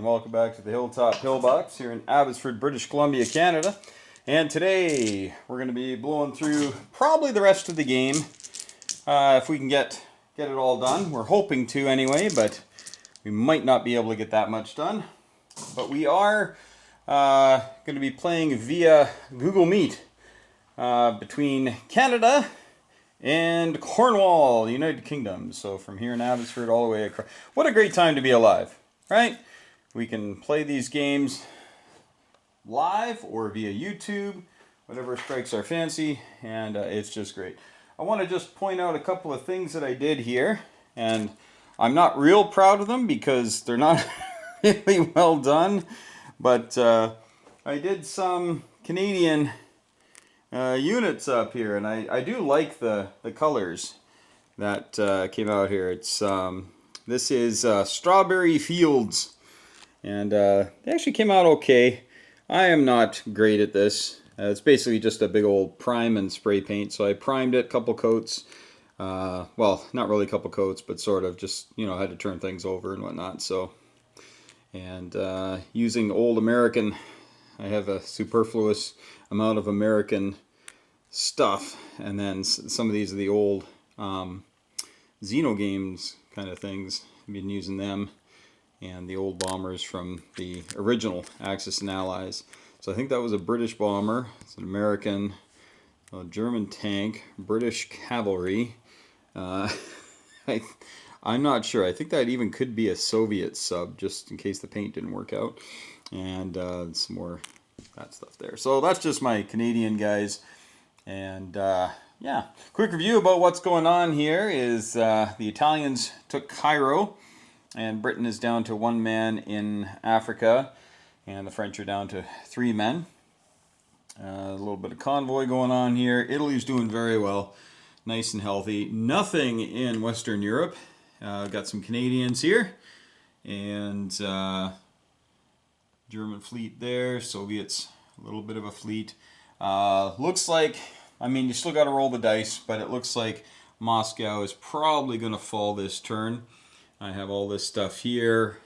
and welcome back to the Hilltop Pillbox here in Abbotsford, British Columbia, Canada. And today we're going to be blowing through probably the rest of the game if we can get it all done. We're hoping to anyway, but we might not be able to get that much done. But we are going to be playing via Google Meet between Canada and Cornwall, United Kingdom. So from here in Abbotsford all the way across. What a great time to be alive, right? We can play these games live or via YouTube, whatever strikes our fancy, and it's just great. I want to just point out a couple of things that I did here, and I'm not real proud of them because they're not really well done, but I did some Canadian units up here, and I do like the colors that came out here. It's this is Strawberry Fields, and they actually came out okay. I am not great at this. It's basically just a big old prime and spray paint. So I primed it, a couple coats. Well, not really a couple coats, but sort of just, I had to turn things over and whatnot. So, and using old American, I have a superfluous amount of American stuff, and then some of these are the old Xeno games kind of things. I've been using them, and the old bombers from the original Axis and Allies. So I think that was a British bomber. It's an American, a German tank, British cavalry. I'm not sure. I think that even could be a Soviet sub, just in case the paint didn't work out. And some more that stuff there. So that's just my Canadian guys. And yeah, quick review about what's going on here is the Italians took Cairo, and Britain is down to 1 man in Africa, and the French are down to 3 men. A little bit of convoy going on here. Italy's doing very well, nice and healthy. Nothing in Western Europe. Got some Canadians here, and German fleet there. Soviets, a little bit of a fleet. Looks like, you still got to roll the dice, but it looks like Moscow is probably going to fall this turn. I have all this stuff here.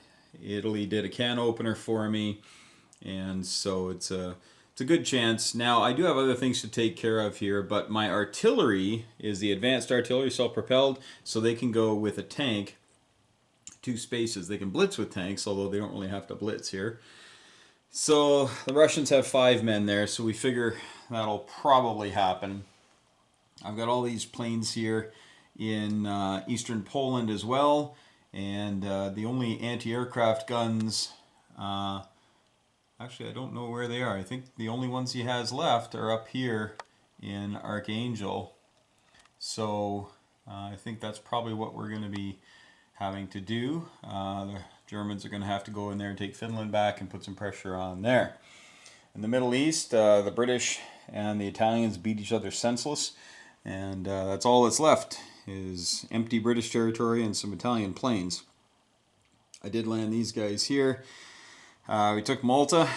Italy did a can opener for me, and so it's a good chance. Now, I do have other things to take care of here, but my artillery is the advanced artillery, self-propelled, so they can go with a tank, 2 spaces. They can blitz with tanks, although they don't really have to blitz here. So the Russians have 5 men there, so we figure that'll probably happen. I've got all these planes here in eastern Poland as well. And the only anti-aircraft guns, actually I don't know where they are. I think the only ones he has left are up here in Archangel. So I think that's probably what we're going to be having to do. The Germans are going to have to go in there and take Finland back and put some pressure on there. In the Middle East, the British and the Italians beat each other senseless. And that's all that's left is empty British territory and some Italian planes. I did land these guys here. We took Malta,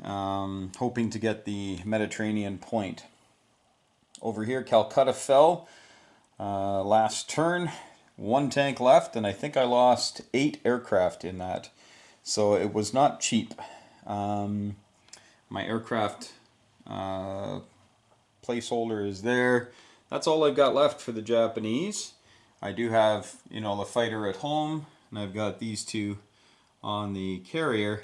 hoping to get the Mediterranean point. Over here, Calcutta fell last turn. 1 tank left, and I think I lost 8 aircraft in that. So it was not cheap. My aircraft placeholder is there. That's all I've got left for the Japanese. I do have, the fighter at home, and I've got these 2 on the carrier,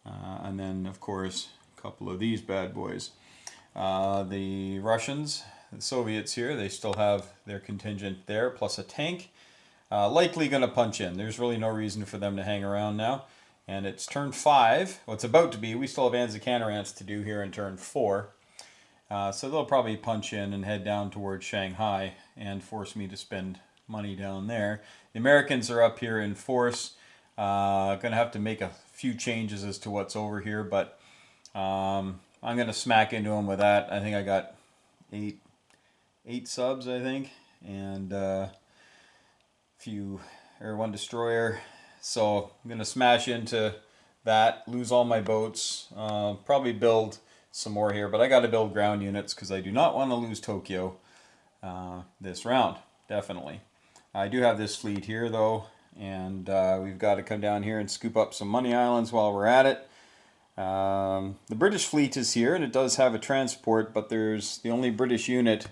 and then, of course, a couple of these bad boys. The Russians, the Soviets here, they still have their contingent there, plus a tank. Likely going to punch in. There's really no reason for them to hang around now. And it's turn 5. Well, it's about to be. We still have Anzac-Canarants to do here in turn 4. So they'll probably punch in and head down towards Shanghai and force me to spend money down there. The Americans are up here in force. Going to have to make a few changes as to what's over here, but I'm going to smack into them with that. I think I got 8 subs, I think, and one destroyer. So I'm going to smash into that, lose all my boats, probably build some more here, but I got to build ground units because I do not want to lose Tokyo this round, definitely. I do have this fleet here though, and we've got to come down here and scoop up some money islands while we're at it. The British fleet is here, and it does have a transport, but there's the only British unit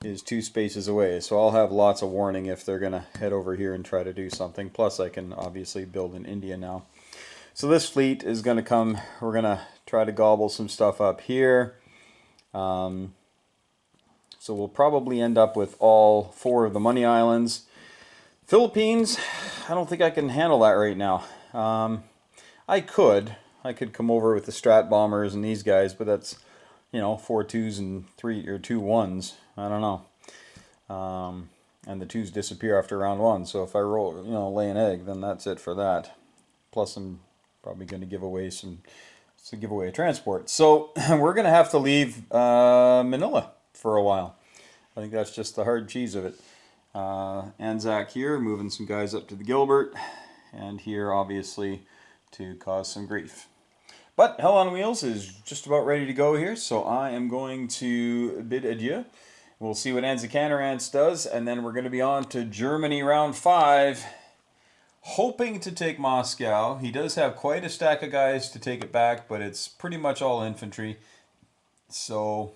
is 2 spaces away, so I'll have lots of warning if they're gonna head over here and try to do something. Plus I can obviously build in India now. So this fleet is gonna come, we're gonna try to gobble some stuff up here. So we'll probably end up with all 4 of the money islands. Philippines, I don't think I can handle that right now. I could come over with the Strat bombers and these guys, but that's, you know, 4 2s and 3 or 2 1s. I don't know. And the 2s disappear after round 1. So if I roll, you know, lay an egg, then that's it for that. Plus, I'm probably going to give away a transport. So we're going to have to leave Manila for a while. I think that's just the hard cheese of it. Anzac here, moving some guys up to the Gilbert, and here obviously to cause some grief. But Hell on Wheels is just about ready to go here, so I am going to bid adieu. We'll see what Anzac does, and then we're going to be on to Germany round 5, hoping to take Moscow. He does have quite a stack of guys to take it back, but it's pretty much all infantry. So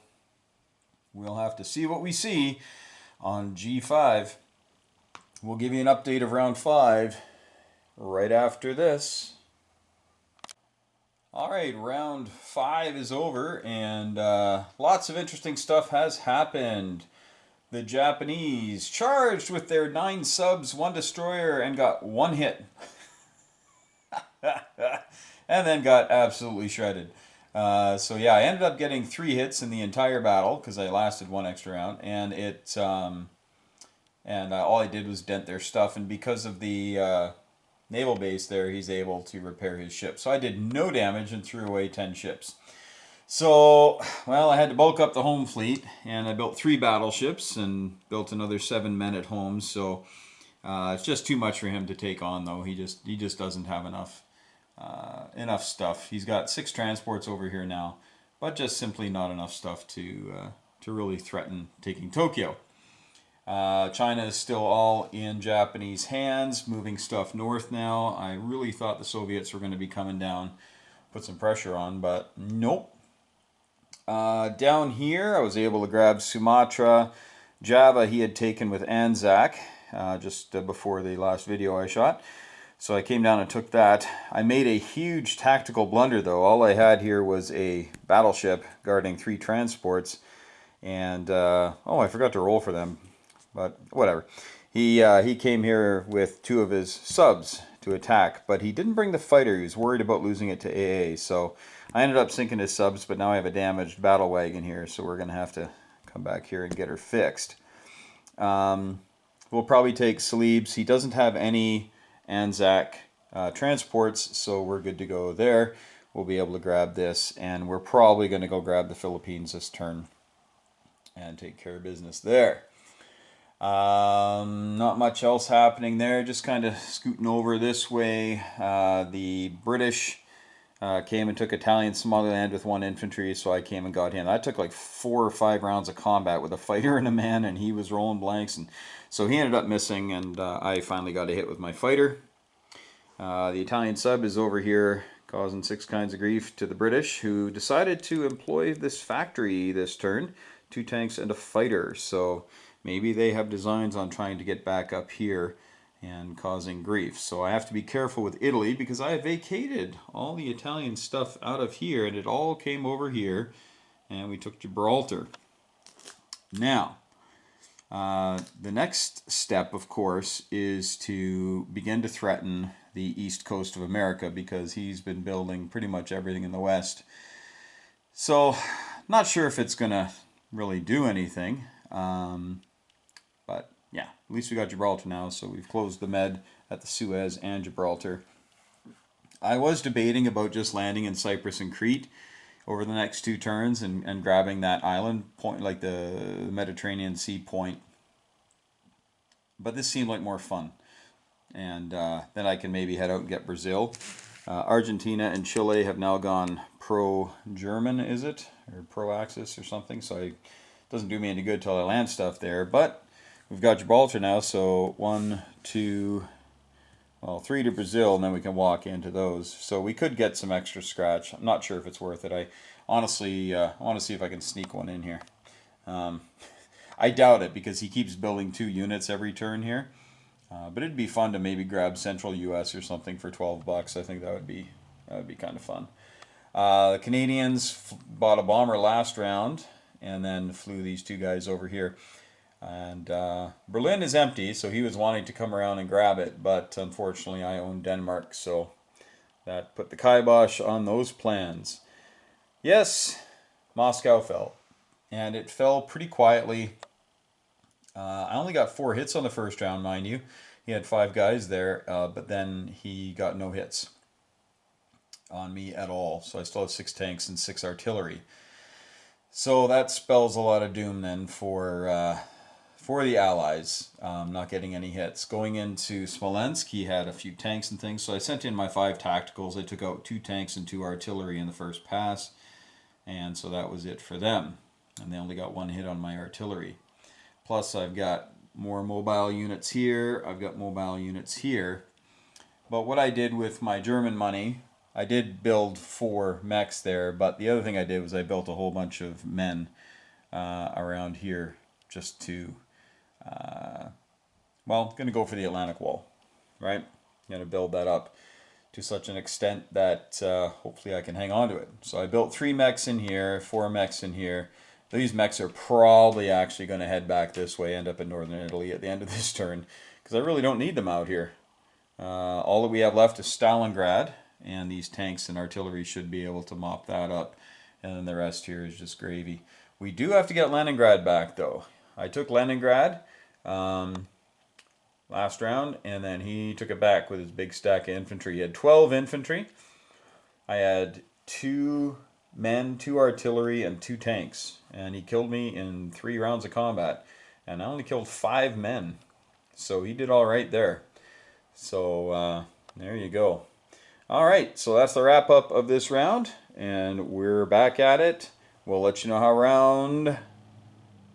we'll have to see what we see on G5. We'll give you an update of round 5 right after this. Alright, round 5 is over, and lots of interesting stuff has happened. The Japanese charged with their 9 subs, 1 destroyer, and got 1 hit. And then got absolutely shredded. So yeah, I ended up getting 3 hits in the entire battle, because I lasted 1 extra round, and all I did was dent their stuff, and because of the naval base there, he's able to repair his ship. So I did no damage and threw away 10 ships. So, well, I had to bulk up the home fleet, and I built 3 battleships and built another 7 men at home. So it's just too much for him to take on, though. He just doesn't have enough stuff. He's got 6 transports over here now, but just simply not enough stuff to really threaten taking Tokyo. China is still all in Japanese hands, moving stuff north now. I really thought the Soviets were going to be coming down, put some pressure on, but nope. Down here, I was able to grab Sumatra. Java he had taken with Anzac just before the last video I shot. So I came down and took that. I made a huge tactical blunder, though. All I had here was a battleship guarding 3 transports. And, oh, I forgot to roll for them. But whatever. He came here with 2 of his subs to attack, but he didn't bring the fighter. He was worried about losing it to AA. So I ended up sinking his subs, but now I have a damaged battle wagon here, so we're going to have to come back here and get her fixed. We'll probably take Salibs. He doesn't have any Anzac transports, so we're good to go there. We'll be able to grab this, and we're probably going to go grab the Philippines this turn and take care of business there. Not much else happening there, just kind of scooting over this way. The British came and took Italian Somaliland with 1 infantry, so I came and got him. I took like 4 or 5 rounds of combat with a fighter and a man, and he was rolling blanks, and so he ended up missing, and I finally got a hit with my fighter. The Italian sub is over here causing 6 kinds of grief to the British, who decided to employ this factory this turn, 2 tanks and a fighter. So maybe they have designs on trying to get back up here and causing grief. So I have to be careful with Italy, because I vacated all the Italian stuff out of here, and it all came over here, and we took Gibraltar. Now, the next step, of course, is to begin to threaten the east coast of America, because he's been building pretty much everything in the west. So, not sure if it's going to really do anything. But yeah, at least we got Gibraltar now, so we've closed the Med at the Suez and Gibraltar. I was debating about just landing in Cyprus and Crete over the next 2 turns and grabbing that island point, like the Mediterranean Sea point. But this seemed like more fun. And then I can maybe head out and get Brazil. Argentina and Chile have now gone pro-German, is it? Or pro-Axis or something, so it doesn't do me any good till I land stuff there. But we've got Gibraltar now, so 1, 2, well, 3 to Brazil, and then we can walk into those. So we could get some extra scratch. I'm not sure if it's worth it. I honestly want to see if I can sneak one in here. I doubt it because he keeps building 2 units every turn here. But it'd be fun to maybe grab Central US or something for $12. I think that would be kind of fun. The Canadians bought a bomber last round and then flew these 2 guys over here. And Berlin is empty, so he was wanting to come around and grab it, but unfortunately I own Denmark, so that put the kibosh on those plans. Yes, Moscow fell, and it fell pretty quietly. I only got 4 hits on the first round, mind you. He had 5 guys there, but then he got no hits on me at all, so I still have 6 tanks and 6 artillery. So that spells a lot of doom then for the Allies, not getting any hits. Going into Smolensk, he had a few tanks and things, so I sent in my 5 tacticals. I took out 2 tanks and 2 artillery in the first pass, and so that was it for them. And they only got 1 hit on my artillery. Plus, I've got more mobile units here. I've got mobile units here. But what I did with my German money, I did build 4 mechs there, but the other thing I did was I built a whole bunch of men around here just to... well, going to go for the Atlantic Wall, right? Going to build that up to such an extent that hopefully I can hang on to it. So I built 3 mechs in here, 4 mechs in here. These mechs are probably actually going to head back this way, end up in northern Italy at the end of this turn, because I really don't need them out here. All that we have left is Stalingrad, and these tanks and artillery should be able to mop that up, and then the rest here is just gravy. We do have to get Leningrad back, though. I took Leningrad last round, and then he took it back with his big stack of infantry. He had 12 infantry. I had 2 men, 2 artillery, and 2 tanks, and he killed me in 3 rounds of combat, and I only killed 5 men, so he did all right there. So there you go. All right, so that's the wrap up of this round, and we're back at it. We'll let you know how round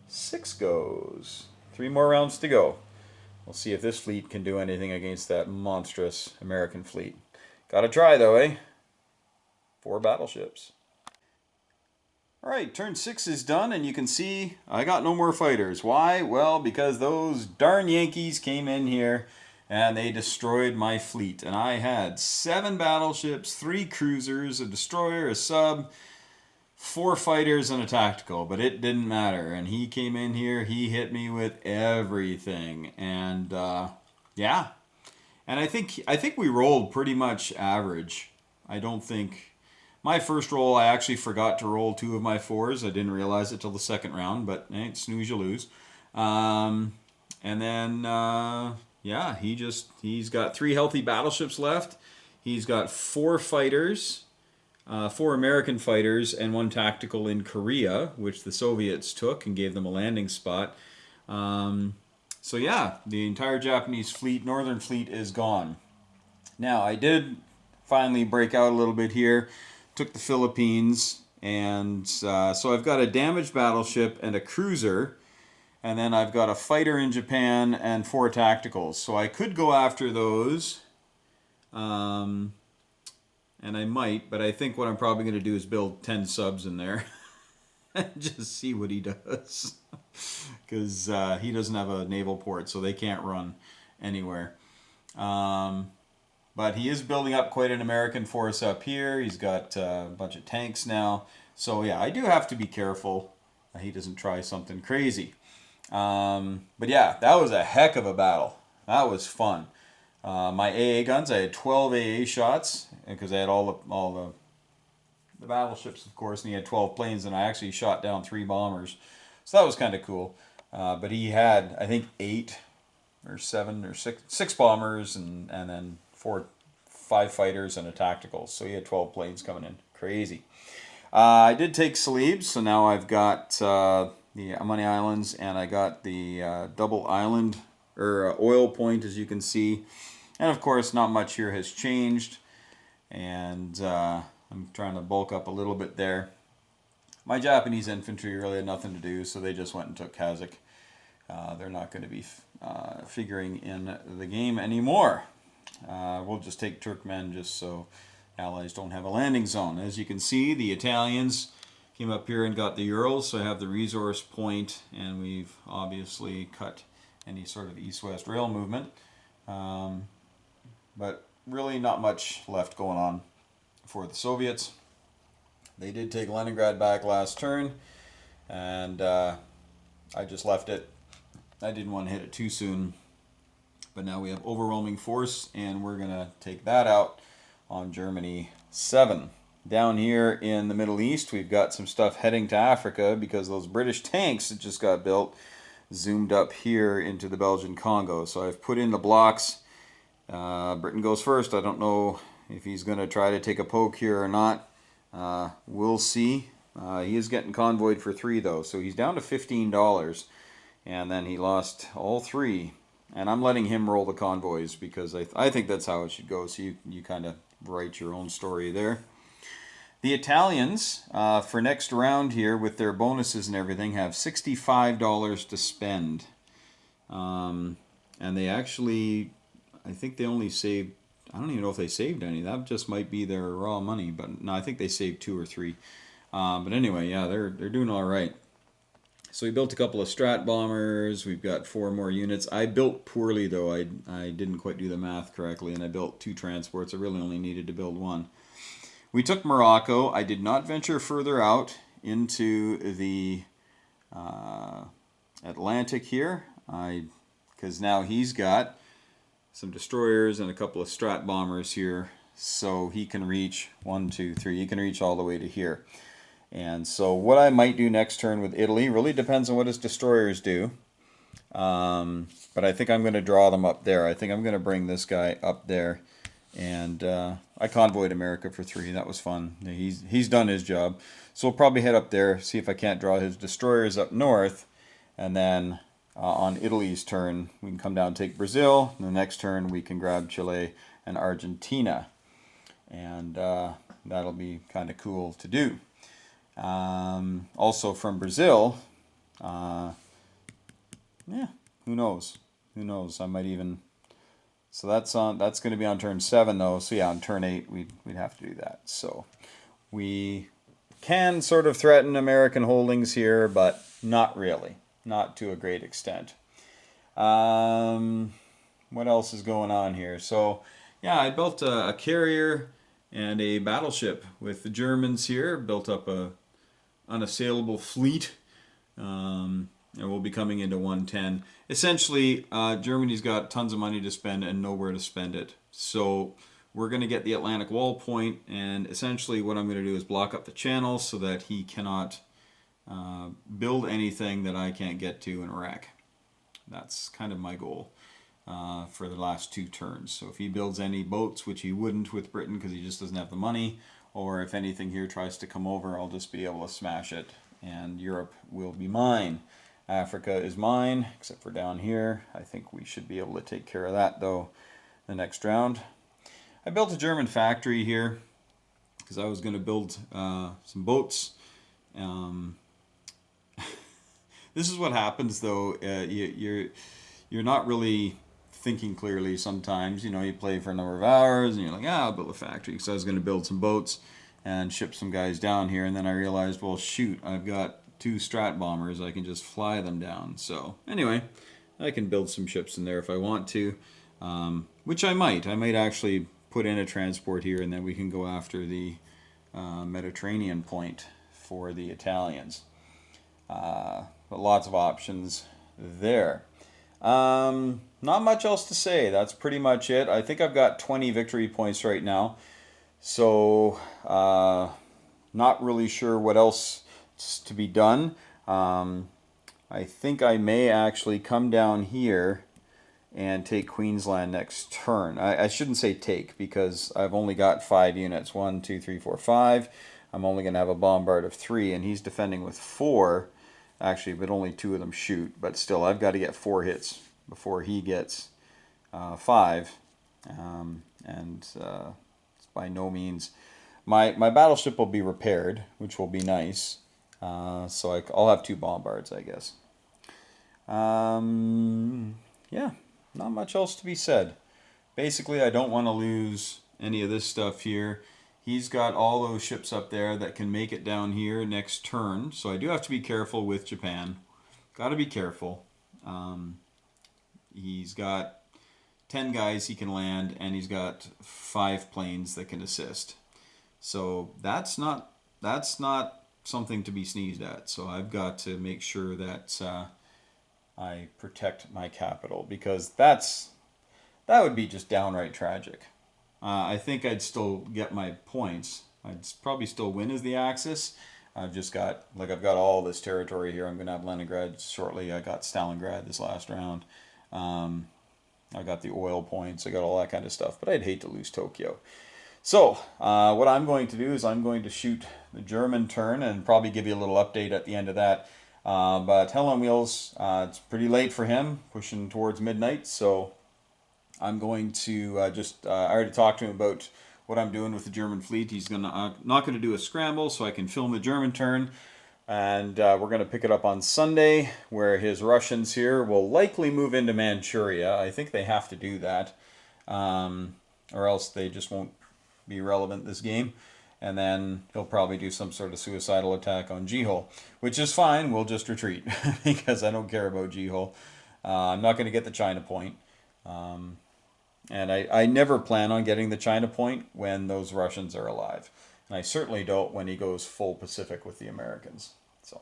6 goes. 3 more rounds to go. We'll see if this fleet can do anything against that monstrous American fleet. Gotta try though, eh? 4 battleships. Alright, turn 6 is done, and you can see I got no more fighters. Why? Well, because those darn Yankees came in here and they destroyed my fleet. And I had 7 battleships, 3 cruisers, a destroyer, a sub, 4 fighters, and a tactical. But it didn't matter. And he came in here, he hit me with everything. And yeah. And I think we rolled pretty much average. I don't think... My first roll, I actually forgot to roll 2 of my 4s. I didn't realize it till the second round, but hey, snooze you lose. And then, yeah, he's got 3 healthy battleships left. He's got 4 fighters, 4 American fighters, and 1 tactical in Korea, which the Soviets took and gave them a landing spot. So yeah, the entire Japanese fleet, northern fleet, is gone. Now, I did finally break out a little bit here. Took the Philippines, and so I've got a damaged battleship and a cruiser, and then I've got a fighter in Japan and 4 tacticals. So I could go after those, and I might, but I think what I'm probably going to do is build 10 subs in there and just see what he does, because he doesn't have a naval port, so they can't run anywhere. But he is building up quite an American force up here. He's got a bunch of tanks now. So yeah, I do have to be careful he doesn't try something crazy. But yeah, that was a heck of a battle. That was fun. My AA guns, I had 12 AA shots because I had all the battleships, of course, and he had 12 planes, and I actually shot down 3 bombers. So that was kind of cool. But he had, I think, 8 or 7 or 6 bombers and then 5 fighters and a tactical. So he had 12 planes coming in. Crazy. I did take Celebes, so now I've got the Money Islands, and I got the double island or oil point, as you can see. And of course, not much here has changed. And I'm trying to bulk up a little bit there. My Japanese infantry really had nothing to do, so they just went and took Kazakh. They're not going to be figuring in the game anymore. We'll just take Turkmen just so Allies don't have a landing zone. As you can see, the Italians came up here and got the Urals, so I have the resource point, and we've obviously cut any sort of east-west rail movement. But really not much left going on for the Soviets. They did take Leningrad back last turn, and I just left it. I didn't want to hit it too soon. But now we have overwhelming force, and we're going to take that out on Germany 7. Down here in the Middle East, we've got some stuff heading to Africa because those British tanks that just got built zoomed up here into the Belgian Congo. So I've put in the blocks. Britain goes first. I don't know if he's going to try to take a poke here or not. We'll see. He is getting convoyed for 3 though, so he's down to $15, and then he lost all 3. And I'm letting him roll the convoys because I think that's how it should go. So you kind of write your own story there. The Italians, for next round here with their bonuses and everything, have $65 to spend. And they actually, I think they only saved, I don't even know if they saved any. That just might be their raw money. But no, I think they saved 2 or 3. But anyway, yeah, they're doing all right. So we built a couple of Strat bombers. We've got 4 more units. I built poorly though. I didn't quite do the math correctly, and I built 2 transports. I really only needed to build 1. We took Morocco. I did not venture further out into the Atlantic here, because now he's got some destroyers and a couple of Strat bombers here, so he can reach 1, 2, 3. He can reach all the way to here. And so what I might do next turn with Italy really depends on what his destroyers do. But I think I'm going to draw them up there. I think I'm going to bring this guy up there. And I convoyed America for 3. That was fun. He's done his job. So we'll probably head up there, see if I can't draw his destroyers up north. And then on Italy's turn, we can come down and take Brazil. And the next turn, we can grab Chile and Argentina. And that'll be kind of cool to do. Also from Brazil, yeah, who knows? Who knows? I might even. So that's going to be on turn 7 though. So yeah, on turn 8 we'd have to do that. So we can sort of threaten American holdings here, but not really, not to a great extent. What else is going on here? So yeah, I built a carrier and a battleship with the Germans here. Built up a unassailable fleet, and we'll be coming into 110. Essentially, Germany's got tons of money to spend and nowhere to spend it. So we're going to get the Atlantic Wall Point, and essentially what I'm going to do is block up the channel so that he cannot build anything that I can't get to in Iraq. That's kind of my goal for the last 2 turns. So if he builds any boats, which he wouldn't with Britain because he just doesn't have the money, or if anything here tries to come over, I'll just be able to smash it, and Europe will be mine. Africa is mine, except for down here. I think we should be able to take care of that, though, the next round. I built a German factory here because I was going to build some boats. This is what happens, though. You're not really thinking clearly sometimes. You know, you play for a number of hours and you're like, I'll build a factory. So I was going to build some boats and ship some guys down here, and then I realized, well, shoot, I've got 2 Strat bombers. I can just fly them down. So anyway, I can build some ships in there if I want to, which I might. I might actually put in a transport here, and then we can go after the Mediterranean point for the Italians. But lots of options there. Not much else to say. That's pretty much it. I think I've got 20 victory points right now. So, not really sure what else is to be done. I think I may actually come down here and take Queensland next turn. I shouldn't say take, because I've only got 5 units. 1, 2, 3, 4, 5. I'm only going to have a bombard of 3, and he's defending with 4. Actually, but only 2 of them shoot. But still, I've got to get 4 hits before he gets 5. It's by no means... My battleship will be repaired, which will be nice. So I'll have 2 bombards, I guess. Yeah, not much else to be said. basically I don't want to lose any of this stuff here. He's got all those ships up there that can make it down here next turn. So I do have to be careful with Japan. Got to be careful. He's got 10 guys he can land, and he's got 5 planes that can assist. So that's not something to be sneezed at. So I've got to make sure that I protect my capital, because that would be just downright tragic. I think I'd still get my points. I'd probably still win as the Axis. I've got all this territory here. I'm going to have Leningrad shortly. I got Stalingrad this last round. I got the oil points. I got all that kind of stuff. But I'd hate to lose Tokyo. So what I'm going to do is I'm going to shoot the German turn and probably give you a little update at the end of that. But Hell on Wheels, it's pretty late for him, pushing towards midnight. So I'm going to I already talked to him about what I'm doing with the German fleet. He's not going to do a scramble, so I can film the German turn. And we're going to pick it up on Sunday, where his Russians here will likely move into Manchuria. I think they have to do that, or else they just won't be relevant this game. And then he'll probably do some sort of suicidal attack on Jihol, which is fine. We'll just retreat because I don't care about Jihol. I'm not going to get the China point. And I never plan on getting the China point when those Russians are alive. And I certainly don't when he goes full Pacific with the Americans. So,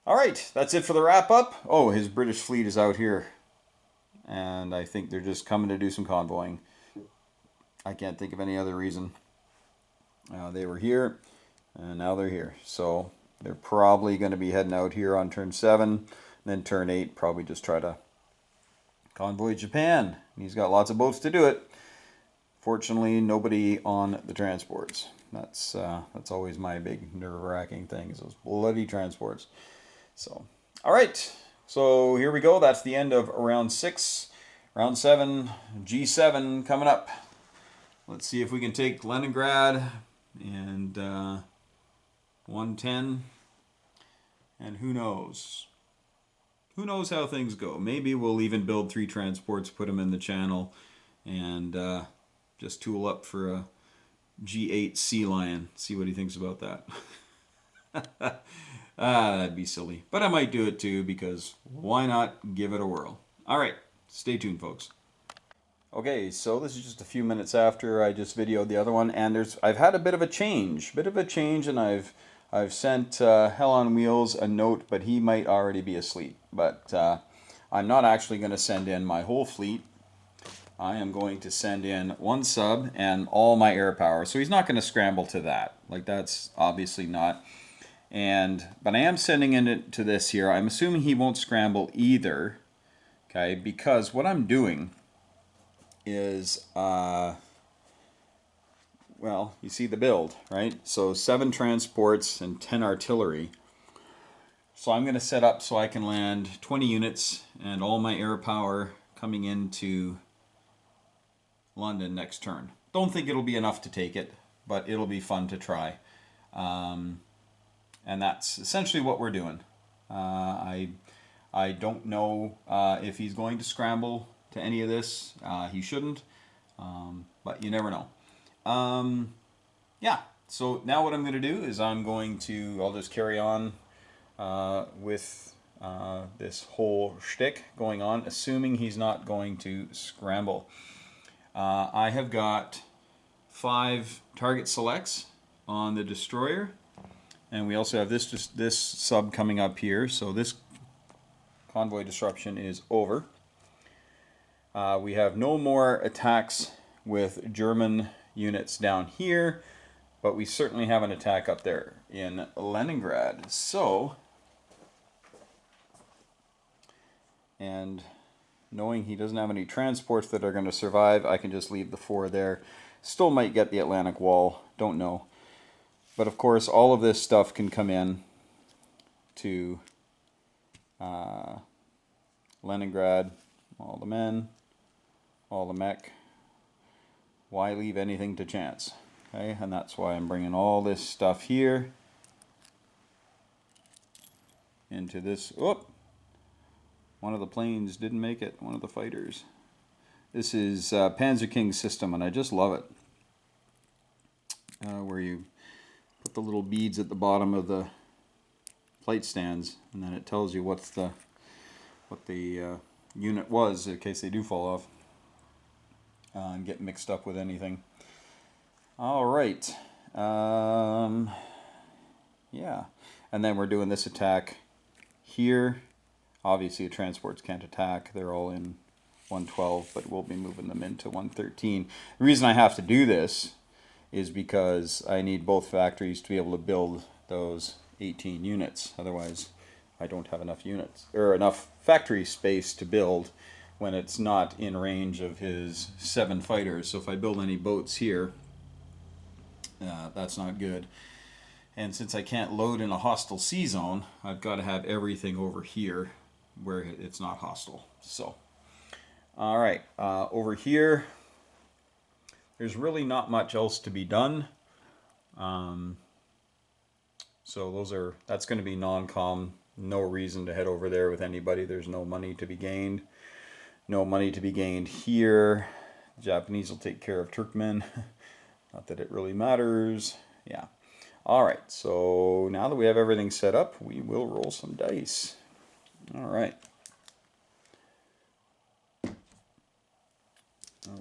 all right, that's it for the wrap up. Oh, his British fleet is out here. And I think they're just coming to do some convoying. I can't think of any other reason. They were here, and now they're here. So they're probably going to be heading out here on turn 7. And then turn 8, probably just try to convoy Japan. He's got lots of boats to do it. Fortunately, nobody on the transports. That's always my big nerve-wracking thing, is those bloody transports. So, all right. So here we go. That's the end of round 6. Round 7, G7 coming up. Let's see if we can take Leningrad and 110. And who knows? Who knows how things go? Maybe we'll even build 3 transports, put them in the channel, and just tool up for a G8 Sea Lion. See what he thinks about that. That'd be silly. But I might do it too, because why not give it a whirl? All right, stay tuned, folks. Okay, so this is just a few minutes after I just videoed the other one, and I've had a bit of a change, and I've sent Hell on Wheels a note, but he might already be asleep. But I'm not actually going to send in my whole fleet. I am going to send in 1 sub and all my air power. So he's not going to scramble to that. Like, that's obviously not. But I am sending in to this here. I'm assuming he won't scramble either. Okay, because what I'm doing is, well, you see the build, right? So 7 transports and 10 artillery. So I'm going to set up so I can land 20 units and all my air power coming into London next turn. Don't think it'll be enough to take it, but it'll be fun to try. And that's essentially what we're doing. I don't know if he's going to scramble to any of this. He shouldn't, but you never know. Yeah, so now what I'm going to do is I'll just carry on with this whole shtick going on, assuming he's not going to scramble. I have got 5 target selects on the destroyer, and we also have this sub coming up here, so this convoy disruption is over. We have no more attacks with German units down here, but we certainly have an attack up there in Leningrad. So, and knowing he doesn't have any transports that are going to survive, I can just leave the 4 there. Still might get the Atlantic Wall, don't know. But of course, all of this stuff can come in to Leningrad. All the men, all the mech. Why leave anything to chance? Okay, and that's why I'm bringing all this stuff here into this. Oh, one of the planes didn't make it, one of the fighters. This is Panzer King system, and I just love it. Where you put the little beads at the bottom of the plate stands, and then it tells you what the unit was in case they do fall off and get mixed up with anything. All right. Yeah, and then we're doing this attack here. Obviously, the transports can't attack. They're all in 112, but we'll be moving them into 113. The reason I have to do this is because I need both factories to be able to build those 18 units. Otherwise, I don't have enough units or enough factory space to build when it's not in range of his 7 fighters. So if I build any boats here, that's not good. And since I can't load in a hostile sea zone, I've got to have everything over here where it's not hostile. So, all right, over here, there's really not much else to be done. So that's going to be non-com. No reason to head over there with anybody. There's no money to be gained. No money to be gained here. The Japanese will take care of Turkmen. Not that it really matters. Yeah. All right, so now that we have everything set up, we will roll some dice. All right.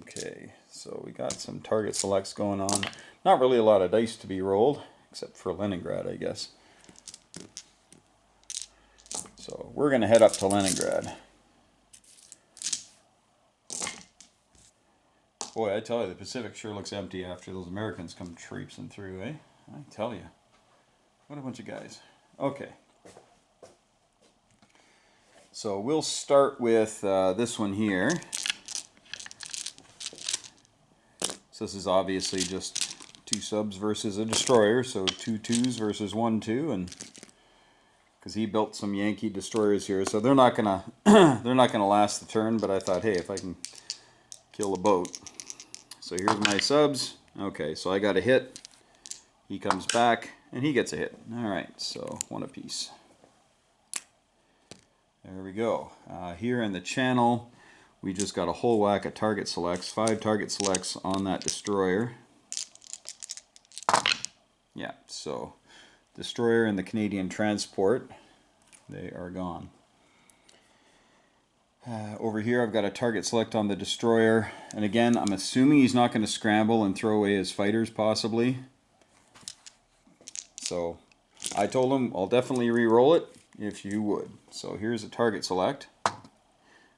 Okay, so we got some target selects going on. Not really a lot of dice to be rolled, except for Leningrad, I guess. So we're going to head up to Leningrad. Boy, I tell you, the Pacific sure looks empty after those Americans come traipsing through, eh? I tell you. What a bunch of guys. Okay. So we'll start with this one here. So this is obviously just 2 subs versus a destroyer, so 2 2s versus 1 2, and because he built some Yankee destroyers here, so they're not gonna last the turn. But I thought, hey, if I can kill a boat. So here's my subs. Okay, so I got a hit. He comes back and he gets a hit. All right, so 1 apiece. There we go. Here in the channel, we just got a whole whack of target selects. 5 target selects on that destroyer. Yeah, so destroyer and the Canadian transport, they are gone. Over here I've got a target select on the destroyer, and again I'm assuming he's not going to scramble and throw away his fighters possibly. So I told him I'll definitely re-roll it if you would. So here's a target select.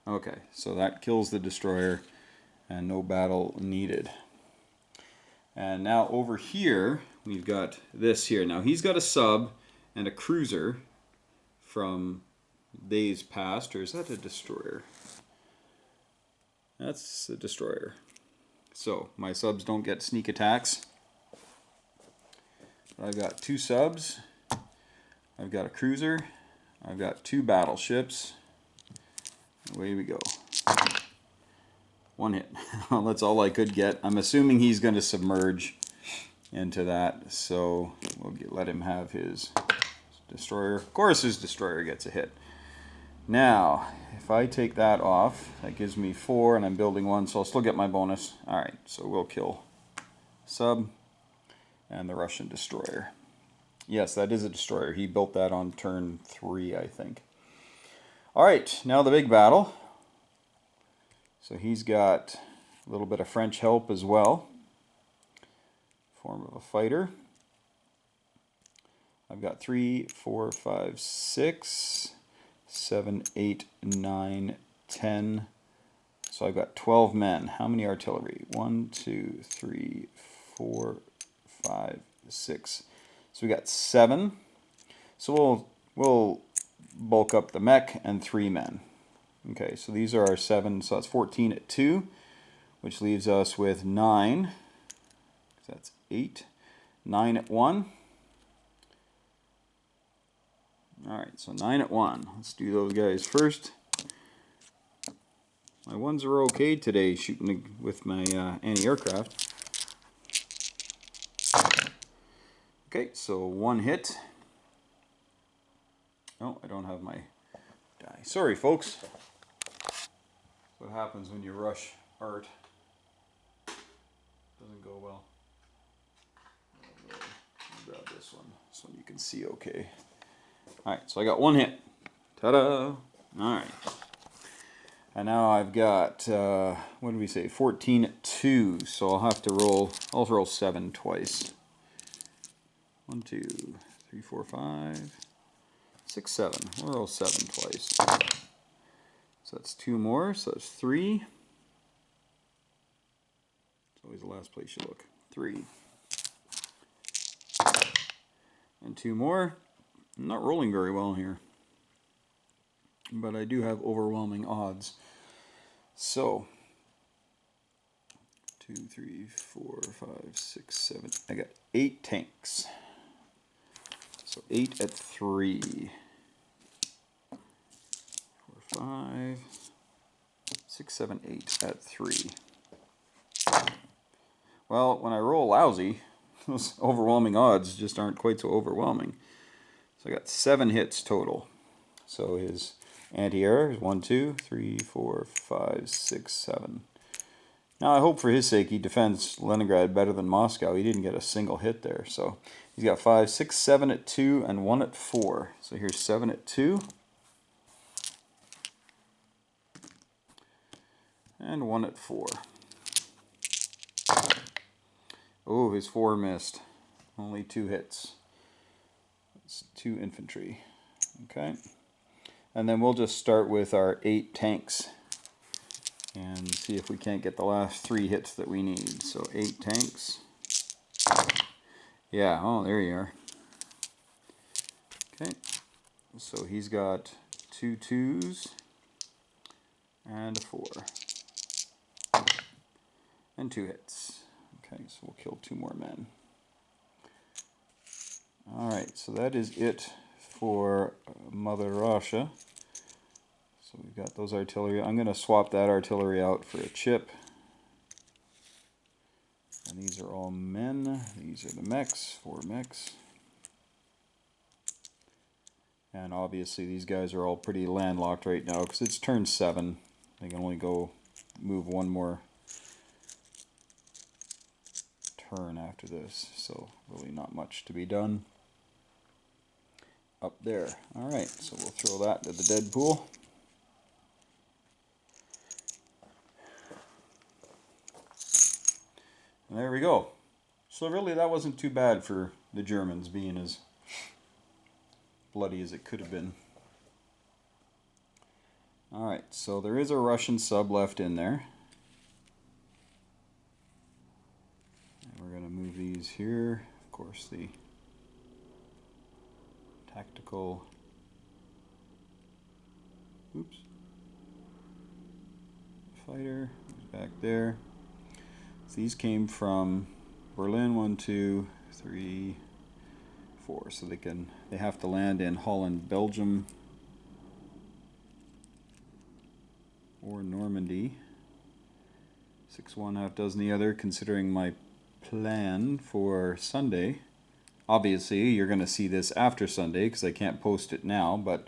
Okay, so that kills the destroyer and no battle needed. And now over here we've got this here. Now he's got a sub and a cruiser from days past, or is that a destroyer? That's a destroyer. So my subs don't get sneak attacks. I've got 2 subs, I've got a cruiser, I've got 2 battleships. Away we go. 1 hit. Well, that's all I could get. I'm assuming he's going to submerge into that, so we'll let him have his destroyer. Of course his destroyer gets a hit. Now, if I take that off, that gives me 4, and I'm building 1, so I'll still get my bonus. Alright, so we'll kill sub and the Russian destroyer. Yes, that is a destroyer. He built that on turn 3, I think. Alright, now the big battle. So he's got a little bit of French help as well. Form of a fighter. I've got 3, 4, 5, 6, 7, 8, 9, 10. So I've got 12 men. How many artillery? 1, 2, 3, 4, 5, 6. So we got 7. So we'll bulk up the mech and 3 men. Okay, so these are our 7. So that's 14 at 2, which leaves us with 9. That's 8. 9 at 1. Alright, so 9 at 1. Let's do those guys first. My ones are okay today shooting with my anti-aircraft. Okay, so 1 hit. Oh, I don't have my die. Sorry, folks. What happens when you rush art. Doesn't go well. I'll grab this one so you can see okay. Alright, so I got one hit. Ta-da! Alright. And now I've got, what did we say, 14 at 2. So I'll have to roll, I'll roll 7 twice. 1, 2, 3, 4, 5, 6, 7. We'll roll 7 twice. So that's 2 more, so that's 3. It's always the last place you look. 3. And 2 more. I'm not rolling very well here, but I do have overwhelming odds. So 2, 3, 4, 5, 6, 7. I got 8 tanks. So 8 at 3. 4, 5, 6, 7, 8 at 3. Well, when I roll lousy, those overwhelming odds just aren't quite so overwhelming. So I got 7 hits total. So his anti-air is 1, 2, 3, 4, 5, 6, 7. Now I hope for his sake he defends Leningrad better than Moscow. He didn't get a single hit there. So he's got 5, 6, 7 at 2, and 1 at 4. So here's 7 at 2. And 1 at 4. Oh, his 4 missed. Only 2 hits. That's 2 infantry. Okay. And then we'll just start with our 8 tanks and see if we can't get the last 3 hits that we need. So 8 tanks. Yeah, oh, there you are. Okay. So he's got 2 2s and a 4. And 2 hits. Okay, so we'll kill 2 more men. Alright, so that is it for Mother Russia. So we've got those artillery. I'm going to swap that artillery out for a chip. And these are all men. These are the mechs, 4 mechs. And obviously these guys are all pretty landlocked right now because it's turn 7. They can only go move 1 more turn after this. So really not much to be done up there. Alright, so we'll throw that to the dead pool. And there we go. So really that wasn't too bad for the Germans being as bloody as it could have been. Alright, so there is a Russian sub left in there. And we're going to move these here. Of course, the tactical... Oops. Fighter is back there. So these came from Berlin, 1, 2, 3, 4. So they have to land in Holland, Belgium, or Normandy. 6 one, half dozen the other, considering my plan for Sunday. Obviously, you're going to see this after Sunday because I can't post it now, but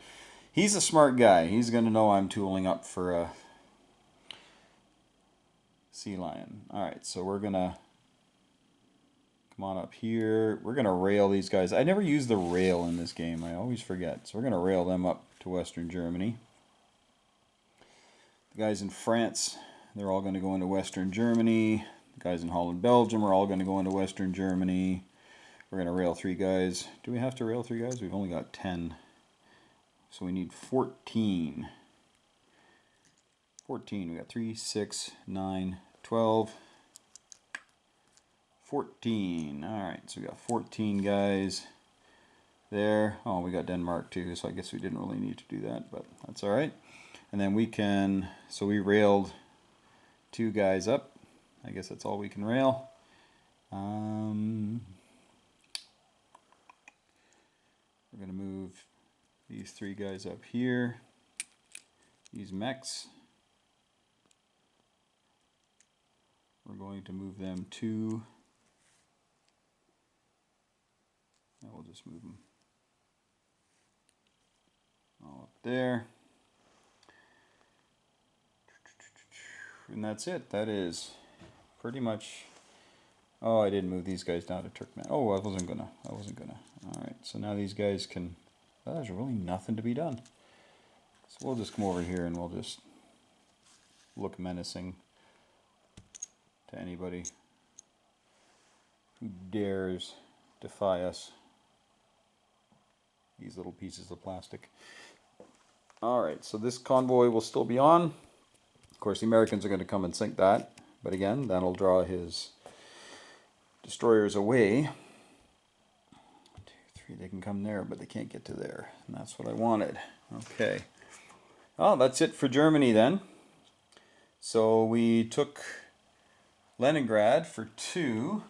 he's a smart guy. He's going to know I'm tooling up for a sea lion. Alright, so we're going to come on up here. We're going to rail these guys. I never use the rail in this game. I always forget. So we're going to rail them up to Western Germany. The guys in France, they're all going to go into Western Germany. The guys in Holland, Belgium are all going to go into Western Germany. We're going to rail 3 guys. Do we have to rail 3 guys? We've only got 10. So we need 14. 14. We got 3, 6, 9, 12. 14. Alright, so we got 14 guys there. Oh, we got Denmark too, so I guess we didn't really need to do that, but that's alright. And then we can, so we railed 2 guys up. I guess that's all we can rail. We're going to move these 3 guys up here. These mechs, we're going to move them to, we'll just move them all up there. And that's it. That is pretty much... Oh, I didn't move these guys down to Turkmen. Oh, I wasn't gonna. Alright, so now these guys can... Well, there's really nothing to be done. So we'll just come over here and we'll just look menacing to anybody who dares defy us. These little pieces of plastic. Alright, so this convoy will still be on. Of course, the Americans are going to come and sink that. But again, that'll draw his destroyers away. 1, 2, 3, they can come there, but they can't get to there. And that's what I wanted. Okay. Oh, that's it for Germany then. So we took Leningrad for 2.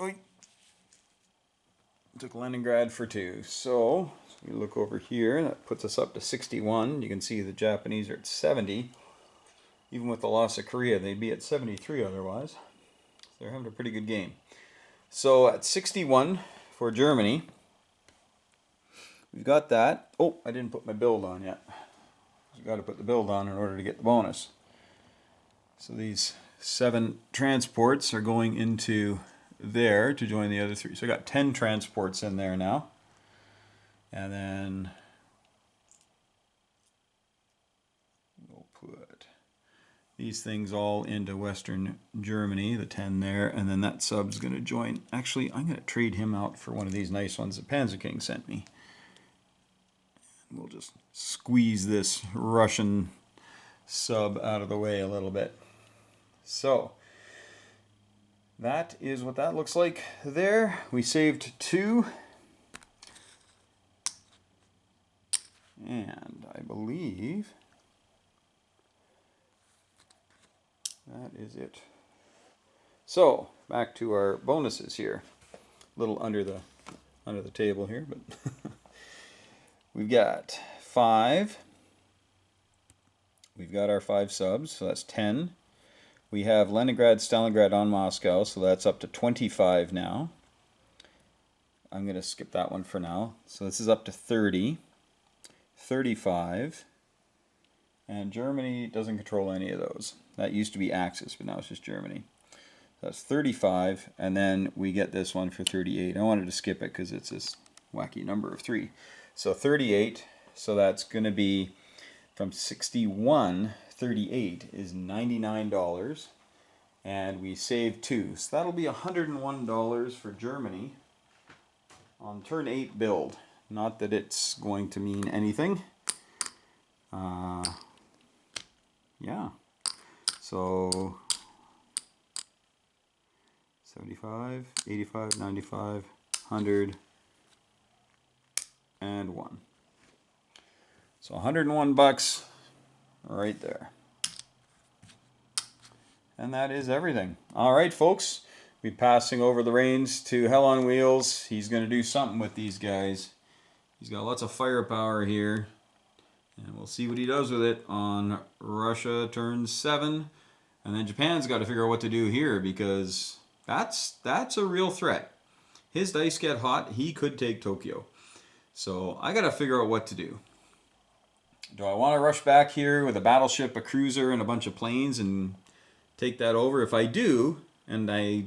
Oy. Took Leningrad for 2. So we look over here, that puts us up to 61. You can see the Japanese are at 70. Even with the loss of Korea, they'd be at 73 otherwise. They're having a pretty good game. So at 61 for Germany, we've got that. Oh, I didn't put my build on yet. You've got to put the build on in order to get the bonus. So these 7 transports are going into there to join the other 3. So I got 10 transports in there now. And then we'll put these things all into Western Germany, the 10 there, and then that sub's going to join. Actually, I'm going to trade him out for one of these nice ones that Panzer King sent me. We'll just squeeze this Russian sub out of the way a little bit. So that is what that looks like there. We saved 2. And I believe that is it. So back to our bonuses here. A little under the table here, but we've got 5. We've got our 5 subs, so that's 10. We have Leningrad, Stalingrad on Moscow, so that's up to 25 now. I'm going to skip that one for now. So this is up to 30, 35, and Germany doesn't control any of those. That used to be Axis, but now it's just Germany. That's 35, and then we get this one for 38. I wanted to skip it because it's this wacky number of 3. So 38, so that's going to be from 61, 38 is $99, and we saved 2. So that'll be $101 for Germany on turn 8 build. Not that it's going to mean anything. Yeah. So 75, 85, 95, 100, and 1. So $101 right there. And that is everything. All right, folks. We're passing over the reins to Hell on Wheels. He's going to do something with these guys. He's got lots of firepower here. And we'll see what he does with it on Russia turn 7. And then Japan's got to figure out what to do here, because that's a real threat. His dice get hot, he could take Tokyo. So I got to figure out what to do. Do I want to rush back here with a battleship, a cruiser, and a bunch of planes and take that over? If I do, and I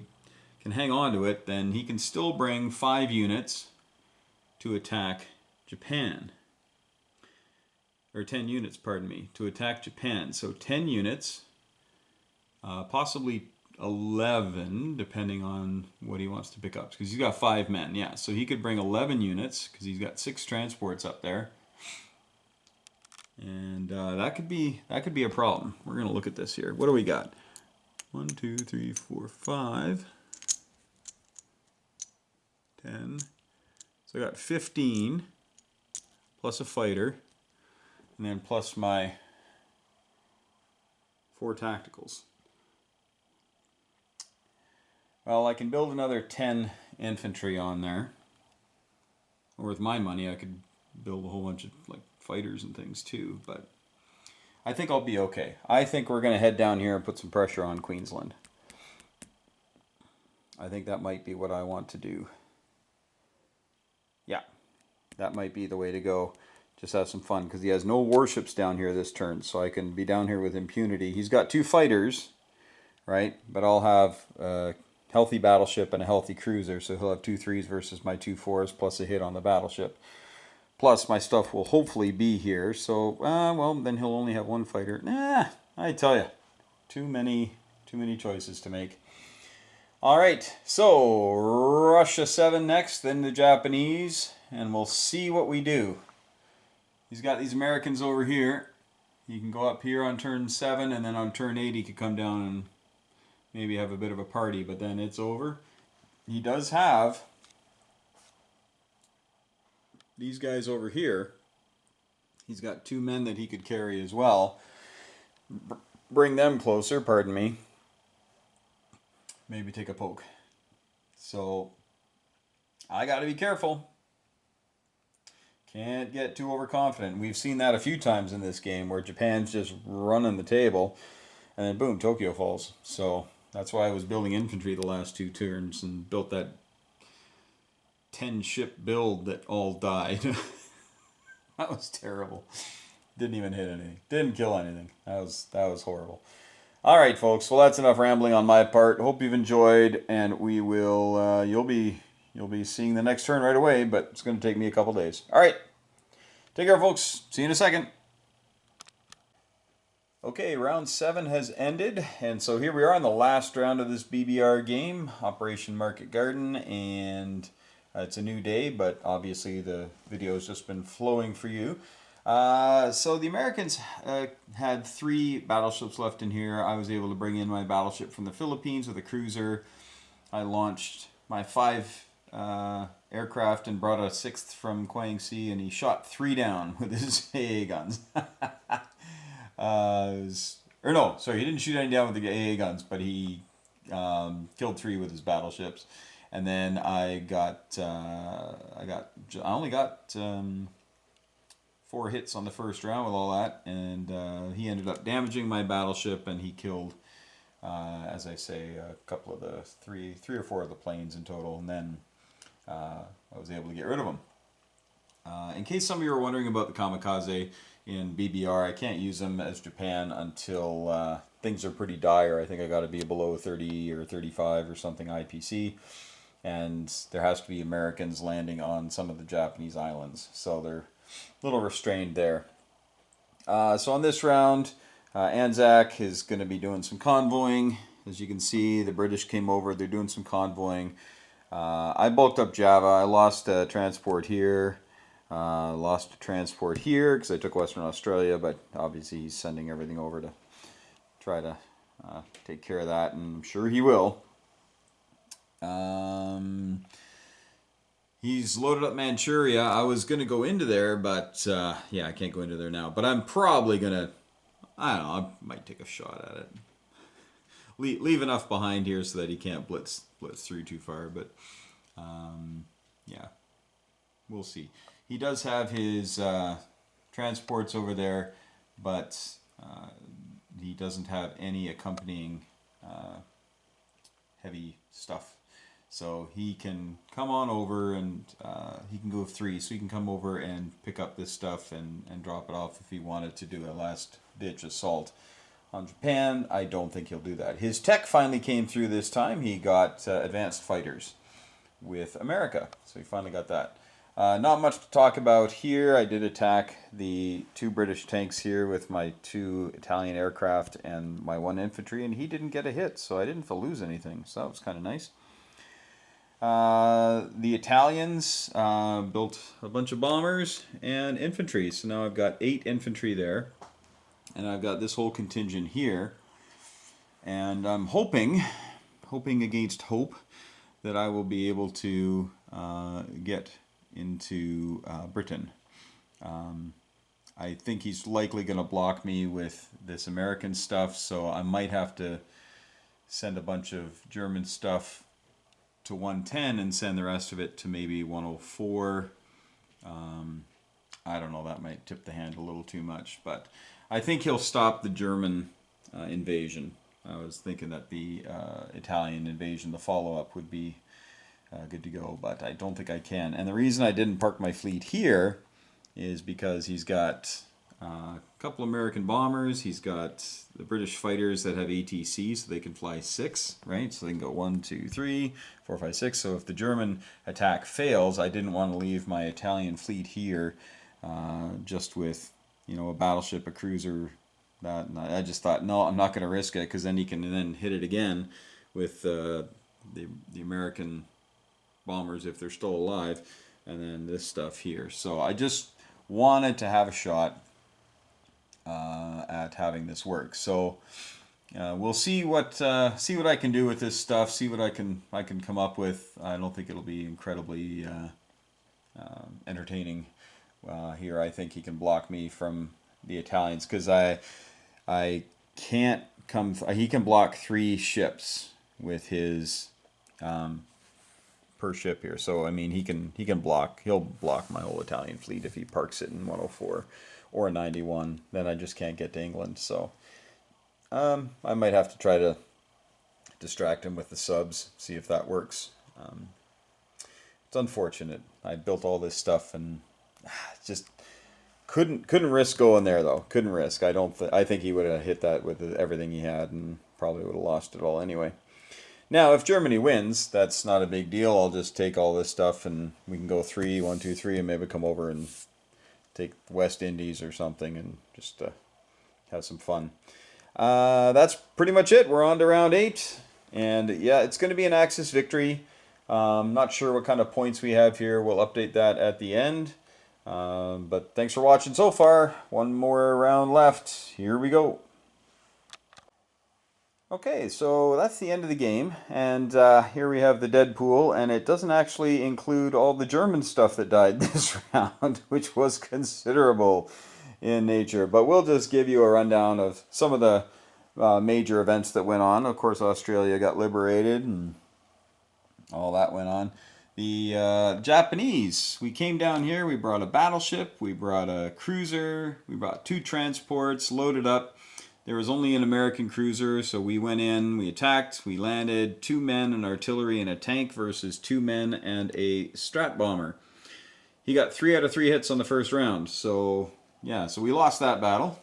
can hang on to it, then he can still bring 5 units to attack Japan. Or 10 units, pardon me, to attack Japan. So 10 units, possibly 11, depending on what he wants to pick up. Because he's got 5 men, yeah. So he could bring 11 units, because he's got 6 transports up there. And that could be a problem. We're going to look at this here. What do we got? 1, 2, 3, 4, 5, 10. So I got 15 plus a fighter, and then plus my 4 tacticals. Well, I can build another 10 infantry on there. Or with my money, I could build a whole bunch of like fighters and things too, but I think I'll be okay. I think we're going to head down here and put some pressure on Queensland. I think that might be what I want to do. Yeah, that might be the way to go. just have some fun, because he has no warships down here this turn, so I can be down here with impunity. He's got 2 fighters, right? But I'll have a healthy battleship and a healthy cruiser, so he'll have 2 3s versus my 2 4s, plus a hit on the battleship. Plus, my stuff will hopefully be here, so, well, then he'll only have 1 fighter. Nah, I tell you, too many choices to make. All right, so Russia 7 next, then the Japanese, and we'll see what we do. He's got these Americans over here. He can go up here on turn 7, and then on turn 8 he could come down and maybe have a bit of a party, but then it's over. He does have these guys over here. He's got 2 men that he could carry as well. Bring them closer, pardon me. Maybe take a poke. So I got to be careful. Can't get too overconfident. We've seen that a few times in this game where Japan's just running the table and then boom, Tokyo falls. So that's why I was building infantry the last 2 turns and built that 10 ship build that all died. That was terrible. Didn't even hit anything. Didn't kill anything. That was horrible. All right, folks. Well, that's enough rambling on my part. Hope you've enjoyed, and we will. You'll be seeing the next turn right away, but it's going to take me a couple days. All right. Take care, folks. See you in a second. Okay, round 7 has ended, and so here we are on the last round of this BBR game, Operation Market Garden, and it's a new day, but obviously the video has just been flowing for you. So the Americans had 3 battleships left in here. I was able to bring in my battleship from the Philippines with a cruiser. I launched my 5 aircraft and brought a 6th from Kwang-si, and he shot 3 down with his AA guns. He didn't shoot any down with the AA guns, but he killed 3 with his battleships. And then I only got 4 hits on the first round with all that, and he ended up damaging my battleship, and he killed, as I say, a couple of the 3 or 4 of the planes in total, and then I was able to get rid of them. In case some of you are wondering about the kamikaze in BBR, I can't use them as Japan until things are pretty dire. I think I got to be below 30 or 35 or something IPC, and there has to be Americans landing on some of the Japanese islands, so they're a little restrained there. So on this round, Anzac is going to be doing some convoying. As you can see, the British came over. They're doing some convoying. I bulked up Java. I lost a transport here. Lost a transport here because I took Western Australia, but obviously he's sending everything over to try to take care of that, and I'm sure he will. He's loaded up Manchuria. I was going to go into there, but yeah, I can't go into there now. But I'm probably going to, I don't know, I might take a shot at it. Leave enough behind here so that he can't blitz through too far. But yeah, we'll see. He does have his transports over there, but he doesn't have any accompanying heavy stuff. So he can come on over, and he can go 3, so he can come over and pick up this stuff and drop it off if he wanted to do a last-ditch assault on Japan. I don't think he'll do that. His tech finally came through this time. He got advanced fighters with America, so he finally got that. Not much to talk about here. I did attack the 2 British tanks here with my 2 Italian aircraft and my 1 infantry, and he didn't get a hit, so I didn't lose anything, so that was kind of nice. The Italians built a bunch of bombers and infantry, so now I've got 8 infantry there, and I've got this whole contingent here, and I'm hoping against hope, that I will be able to get into Britain. I think he's likely going to block me with this American stuff, so I might have to send a bunch of German stuff to 110 and send the rest of it to maybe 104. I don't know, that might tip the hand a little too much, but I think he'll stop the German invasion. I was thinking that the Italian invasion, the follow-up, would be good to go, but I don't think I can. And the reason I didn't park my fleet here is because he's got a couple American bombers. He's got the British fighters that have ATC, so they can fly 6, right? So they can go 1, 2, 3, 4, 5, 6. So if the German attack fails, I didn't want to leave my Italian fleet here just with, you know, a battleship, a cruiser. That, and I just thought, no, I'm not going to risk it, because then he can then hit it again with the American bombers if they're still alive, and then this stuff here. So I just wanted to have a shot at having this work. So we'll see what I can do with this stuff. See what I can come up with. I don't think it'll be incredibly entertaining here. I think he can block me from the Italians, because I can't come. He can block 3 ships with his per ship here. So I mean, he'll block my whole Italian fleet if he parks it in 104 or a 91. Then I just can't get to England. So I might have to try to distract him with the subs, see if that works. It's unfortunate. I built all this stuff and just couldn't risk going there though. Couldn't risk. I think he would have hit that with everything he had and probably would have lost it all anyway. Now, if Germany wins, that's not a big deal. I'll just take all this stuff and we can go 3, 1, 2, 3, and maybe come over and take West Indies or something and just have some fun. That's pretty much it. We're on to round 8. And yeah, it's going to be an Axis victory. Not sure what kind of points we have here. We'll update that at the end. But thanks for watching so far. One more round left. Here we go. Okay, so that's the end of the game, and here we have the Deadpool, and it doesn't actually include all the German stuff that died this round, which was considerable in nature. But we'll just give you a rundown of some of the major events that went on. Of course, Australia got liberated, and all that went on. The Japanese, we came down here, we brought a battleship, we brought a cruiser, we brought 2 transports, loaded up. There was only an American cruiser, so we went in, we attacked, we landed, 2 men, an artillery, and a tank versus 2 men and a strat bomber. He got 3 out of 3 hits on the first round, so yeah, so we lost that battle.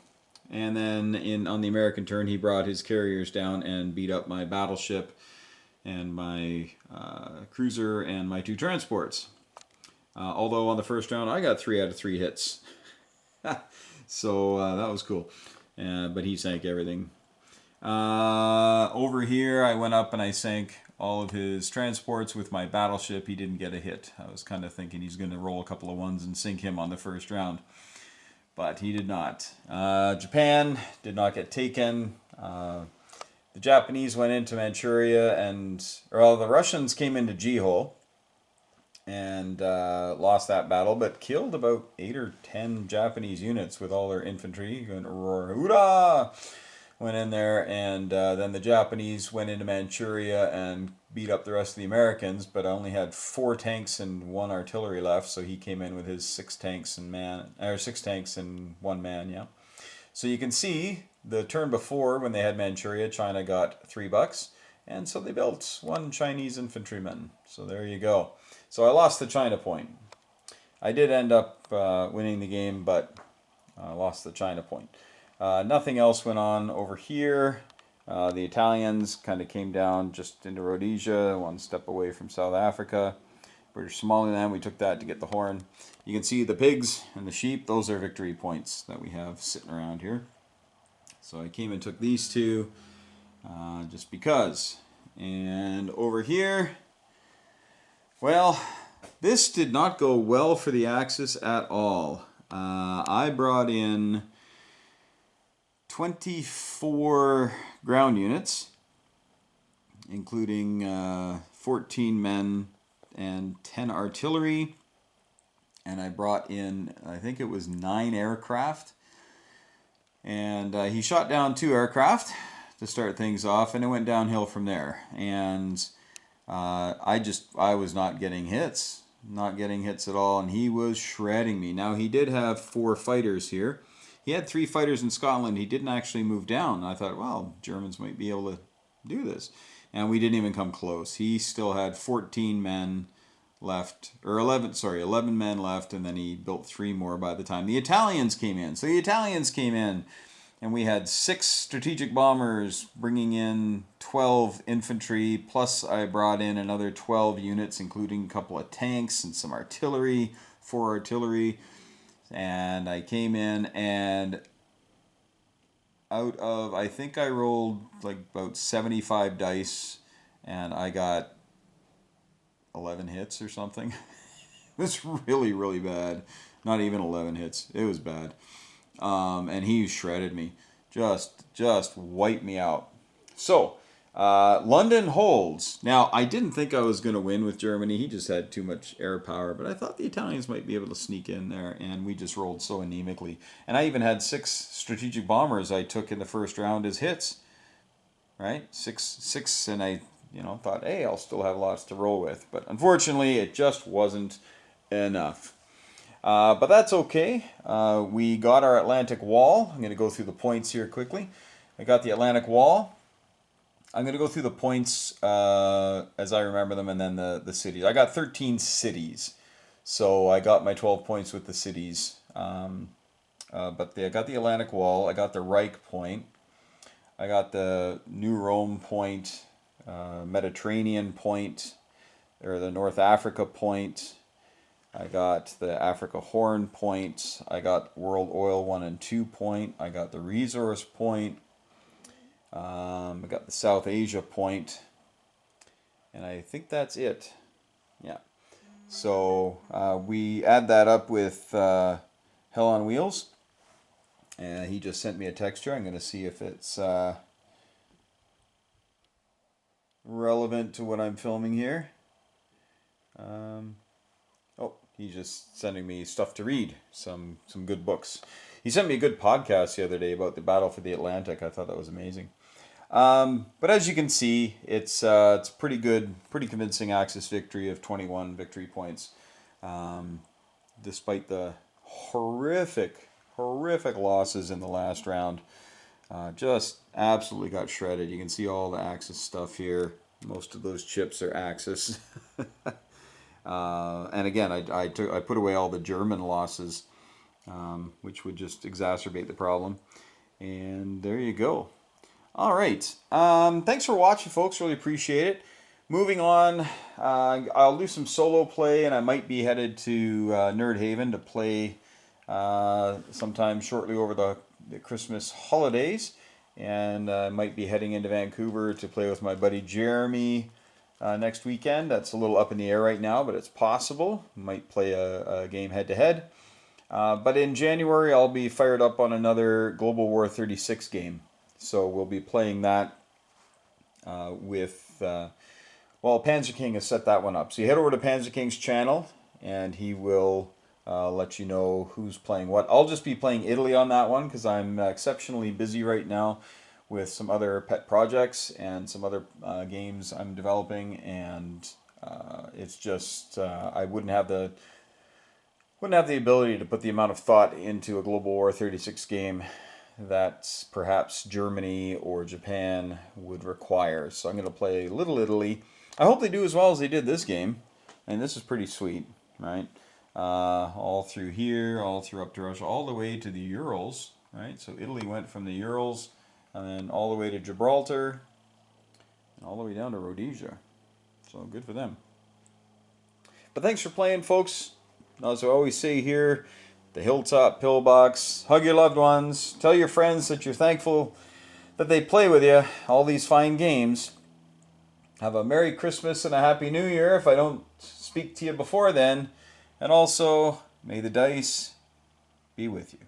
And then on the American turn, he brought his carriers down and beat up my battleship and my cruiser and my 2 transports. Although on the first round, I got 3 out of 3 hits. So that was cool. But he sank everything. Over here, I went up and I sank all of his transports with my battleship. He didn't get a hit. I was kind of thinking he's going to roll a couple of 1s and sink him on the first round. But he did not. Japan did not get taken. The Japanese went into Manchuria the Russians came into Jihol and lost that battle, but killed about 8 or 10 Japanese units with all their infantry. Went in there, and then the Japanese went into Manchuria and beat up the rest of the Americans, but I only had 4 tanks and 1 artillery left, so he came in with his 6 tanks and 1 man, yeah. So you can see the turn before, when they had Manchuria, China got $3, and so they built 1 Chinese infantryman. So there you go. So I lost the China point. I did end up winning the game, but I lost the China point. Nothing else went on over here. The Italians kind of came down just into Rhodesia, 1 step away from South Africa. British Somaliland, we took that to get the horn. You can see the pigs and the sheep. Those are victory points that we have sitting around here. So I came and took these 2 just because. And over here, well, this did not go well for the Axis at all. I brought in 24 ground units, including 14 men and 10 artillery. And I brought in, I think it was 9 aircraft. And he shot down 2 aircraft to start things off, and it went downhill from there. And I was not getting hits at all, and he was shredding me. Now, he did have 4 fighters here. He had 3 fighters in Scotland. He didn't actually move down. I thought, well, Germans might be able to do this. And we didn't even come close. He still had 14 men left, or 11 men left, and then he built 3 more by the time the Italians came in. So the Italians came in, and we had 6 strategic bombers bringing in 12 infantry, plus I brought in another 12 units, including a couple of tanks and some artillery, 4 artillery. And I came in, and out of, I think I rolled like about 75 dice, and I got 11 hits or something. It was really, really bad. Not even 11 hits. It was bad. And he shredded me. Just wiped me out. So, London holds. Now, I didn't think I was going to win with Germany. He just had too much air power. But I thought the Italians might be able to sneak in there. And we just rolled so anemically. And I even had 6 strategic bombers I took in the first round as hits. Right? Six, and I thought, hey, I'll still have lots to roll with. But unfortunately, it just wasn't enough. But that's okay. We got our Atlantic Wall. I'm going to go through the points here quickly. I got the Atlantic Wall. I'm going to go through the points as I remember them, and then the cities. I got 13 cities. So I got my 12 points with the cities. But I got the Atlantic Wall. I got the Reich point. I got the New Rome point, Mediterranean point, or the North Africa point. I got the Africa Horn point. I got World Oil 1 and 2 point. I got the Resource point. I got the South Asia point. And I think that's it. Yeah. So we add that up with Hell on Wheels. And he just sent me a text here. I'm going to see if it's relevant to what I'm filming here. He's just sending me stuff to read, some good books. He sent me a good podcast the other day about the Battle for the Atlantic. I thought that was amazing. But as you can see, it's pretty good, pretty convincing Axis victory of 21 victory points, despite the horrific losses in the last round. Just absolutely got shredded. You can see all the Axis stuff here. Most of those chips are Axis. And again, I put away all the German losses, which would just exacerbate the problem. And there you go. All right. Thanks for watching, folks. Really appreciate it. Moving on, I'll do some solo play, and I might be headed to Nerd Haven to play sometime shortly over the Christmas holidays. And I might be heading into Vancouver to play with my buddy Jeremy next weekend. That's a little up in the air right now, but it's possible. Might play a game head-to-head. But in January, I'll be fired up on another Global War 36 game. So we'll be playing that with... Panzer King has set that one up. So you head over to Panzer King's channel, and he will let you know who's playing what. I'll just be playing Italy on that one, because I'm exceptionally busy right now with some other pet projects and some other games I'm developing, and it's just I wouldn't have the ability to put the amount of thought into a Global War 36 game that perhaps Germany or Japan would require. So I'm going to play Little Italy. I hope they do as well as they did this game, and this is pretty sweet, right? All through here, all through up to Russia, all the way to the Urals, right? So Italy went from the Urals and then all the way to Gibraltar and all the way down to Rhodesia. So good for them. But thanks for playing, folks. As I always say here, the Hilltop Pillbox, hug your loved ones, tell your friends that you're thankful that they play with you all these fine games. Have a Merry Christmas and a Happy New Year if I don't speak to you before then. And also, may the dice be with you.